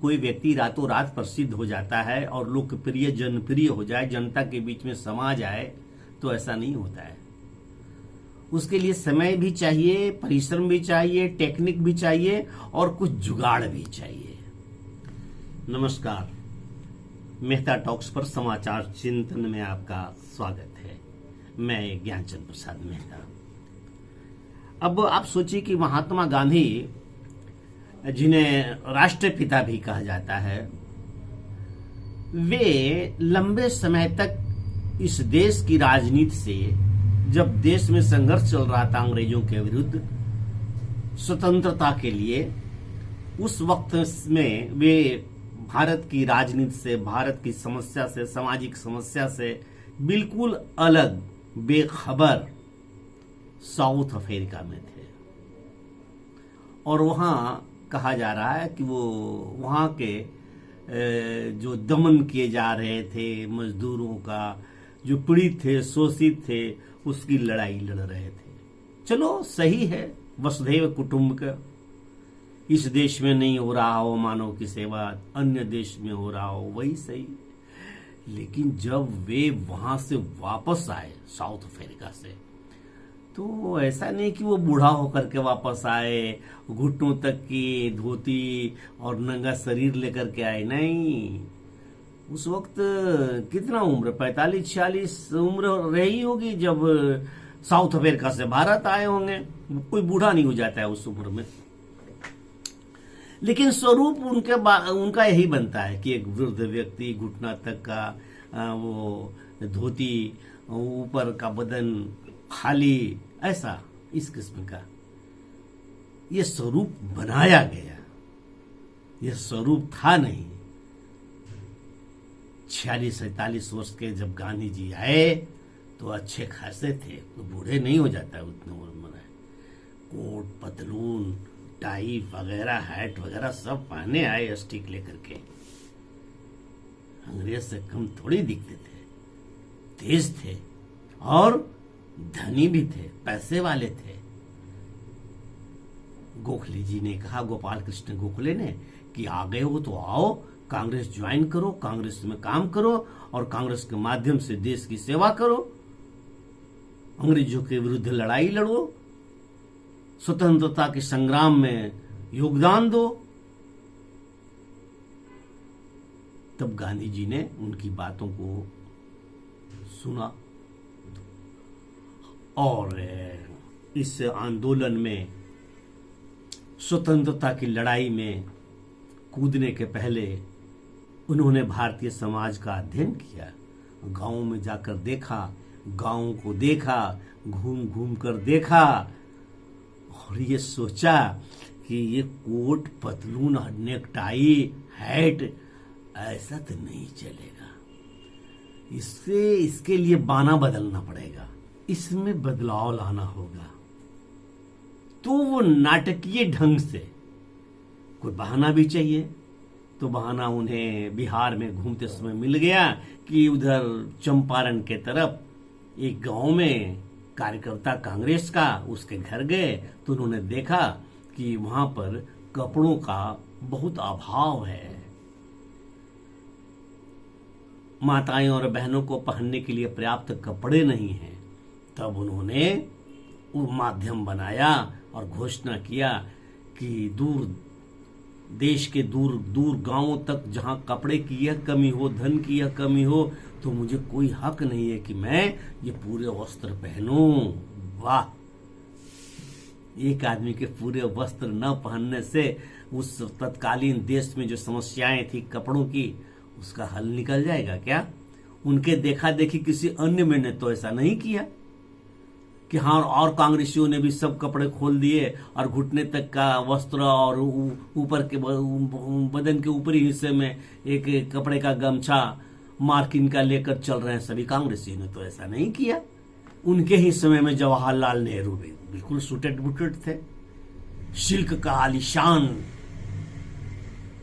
कोई व्यक्ति रातों रात प्रसिद्ध हो जाता है और लोकप्रिय जनप्रिय हो जाए, जनता के बीच में समा जाए, तो ऐसा नहीं होता है। उसके लिए समय भी चाहिए, परिश्रम भी चाहिए, टेक्निक भी चाहिए और कुछ जुगाड़ भी चाहिए। नमस्कार, मेहता टॉक्स पर समाचार चिंतन में आपका स्वागत है। मैं ज्ञानचंद प्रसाद मेहता। अब आप सोचिए कि महात्मा गांधी, जिन्हें राष्ट्रपिता भी कहा जाता है, वे लंबे समय तक इस देश की राजनीति से, जब देश में संघर्ष चल रहा था अंग्रेजों के विरुद्ध स्वतंत्रता के लिए, उस वक्त में वे भारत की राजनीति से, भारत की समस्या से, सामाजिक समस्या से बिल्कुल अलग, बेखबर साउथ अफ्रीका में थे। और वहां कहा जा रहा है कि वो वहां के जो दमन किए जा रहे थे मजदूरों का, जो पीड़ित थे, शोषित थे, उसकी लड़ाई लड़ रहे थे। चलो सही है, वसुधैव कुटुंबकम। इस देश में नहीं हो रहा हो मानव की सेवा, अन्य देश में हो रहा हो, वही सही। लेकिन जब वे वहां से वापस आए साउथ अफ्रीका से, तो ऐसा नहीं कि वो बूढ़ा होकर के वापस आए, घुटनों तक की धोती और नंगा शरीर लेकर के आए। नहीं, उस वक्त कितना उम्र, 45-46 उम्र रही होगी जब साउथ अफ्रीका से भारत आए होंगे। कोई बूढ़ा नहीं हो जाता है उस उम्र में। लेकिन स्वरूप उनका यही बनता है कि एक वृद्ध व्यक्ति, घुटना तक का वो धोती, ऊपर का बदन खाली, ऐसा इस किस्म का ये स्वरूप बनाया गया। ये स्वरूप था नहीं। 46-47 वर्ष के जब गांधी जी आए तो अच्छे खासे थे, तो बूढ़े नहीं हो जाता उतने उम्र में। कोट, पतलून, टाई वगैरह, हैट वगैरह सब पहने आए स्टिक लेकर के। अंग्रेज से कम थोड़ी दिखते थे, तेज थे और धनी भी थे, पैसे वाले थे। गोखले जी ने कहा, गोपाल कृष्ण गोखले ने, कि आ गए हो तो आओ, कांग्रेस ज्वाइन करो, कांग्रेस में काम करो और कांग्रेस के माध्यम से देश की सेवा करो, अंग्रेजों के विरुद्ध लड़ाई लड़ो, स्वतंत्रता के संग्राम में योगदान दो। तब गांधी जी ने उनकी बातों को सुना और इस आंदोलन में, स्वतंत्रता की लड़ाई में कूदने के पहले उन्होंने भारतीय समाज का अध्ययन किया। गांवों में जाकर देखा, गांवों को देखा, घूम घूम कर देखा और ये सोचा कि ये कोट, पतलून, नेकटाई, हैट ऐसा तो नहीं चलेगा। इसके लिए बाना बदलना पड़ेगा, इसमें बदलाव लाना होगा। तो वो नाटकीय ढंग से कोई बहाना भी चाहिए, तो बहाना उन्हें बिहार में घूमते समय मिल गया कि उधर चंपारण के तरफ एक गांव में कार्यकर्ता कांग्रेस का, उसके घर गए तो उन्होंने देखा कि वहां पर कपड़ों का बहुत अभाव है, माताएं और बहनों को पहनने के लिए पर्याप्त कपड़े नहीं हैं। तब उन्होंने वो माध्यम बनाया और घोषणा किया कि देश के दूर दूर गांवों तक जहां कपड़े की यह कमी हो, धन की यह कमी हो, तो मुझे कोई हक नहीं है कि मैं ये पूरे वस्त्र पहनूं। वाह! एक आदमी के पूरे वस्त्र न पहनने से उस तत्कालीन देश में जो समस्याएं थी कपड़ों की, उसका हल निकल जाएगा क्या? उनके देखा देखी किसी अन्य में ने तो ऐसा नहीं किया कि हाँ, और कांग्रेसियों ने भी सब कपड़े खोल दिए और घुटने तक का वस्त्र और ऊपर के बदन के ऊपरी हिस्से में एक कपड़े का गमछा मार्किन का लेकर चल रहे हैं सभी कांग्रेसियों ने तो ऐसा नहीं किया। उनके ही समय में जवाहरलाल नेहरू भी बिल्कुल सूटेड बूटेड थे, सिल्क का आलीशान,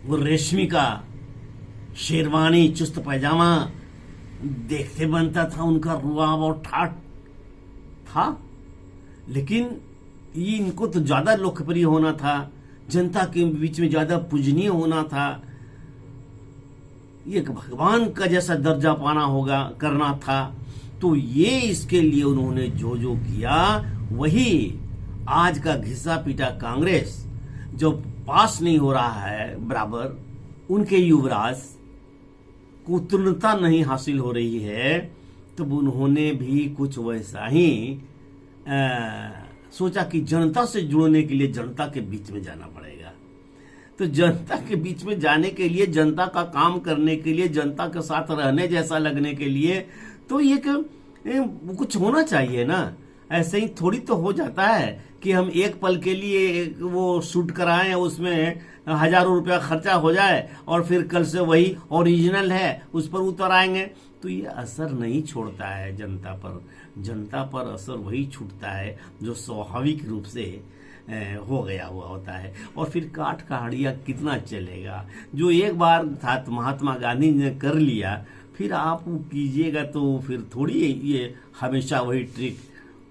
वो रेशमी का शेरवानी, चुस्त पैजामा देखते बनता था, उनका रुआब और ठाठ था। लेकिन ये इनको तो ज्यादा लोकप्रिय होना था, जनता के बीच में ज्यादा पूजनीय होना था, ये भगवान का जैसा दर्जा पाना होगा, करना था। तो ये इसके लिए उन्होंने जो जो किया, वही आज का घिसा पीटा कांग्रेस जब पास नहीं हो रहा है बराबर, उनके युवराज को तुल्यता नहीं हासिल हो रही है, तब उन्होंने भी कुछ वैसा ही सोचा कि जनता से जुड़ने के लिए जनता के बीच में जाना पड़ेगा। तो जनता के बीच में जाने के लिए, जनता का काम करने के लिए, जनता के साथ रहने जैसा लगने के लिए, तो ये कुछ होना चाहिए ना। ऐसे ही थोड़ी तो हो जाता है कि हम एक पल के लिए वो शूट कराएं, उसमें हजारों रुपया खर्चा हो जाए और फिर कल से वही ओरिजिनल है उस पर उतर आएंगे, तो ये असर नहीं छोड़ता है जनता पर। जनता पर असर वही छूटता है जो स्वाभाविक रूप से हो गया हुआ होता है। और फिर काट कहाड़िया कितना चलेगा? जो एक बार था महात्मा गांधी ने कर लिया, फिर आप कीजिएगा तो फिर थोड़ी ये हमेशा वही ट्रिक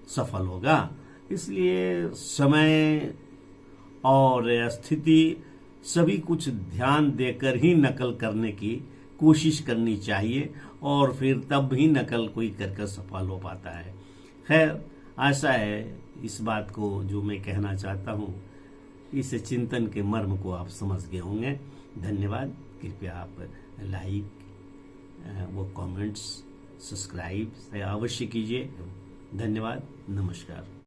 सफल होगा। इसलिए समय और स्थिति सभी कुछ ध्यान देकर ही नकल करने की कोशिश करनी चाहिए, और फिर तब ही नकल कोई करके सफल हो पाता है। खैर, आशा है इस बात को जो मैं कहना चाहता हूँ, इस चिंतन के मर्म को आप समझ गए होंगे। धन्यवाद। कृपया आप लाइक, वो कमेंट्स, सब्सक्राइब अवश्य कीजिए। धन्यवाद। नमस्कार।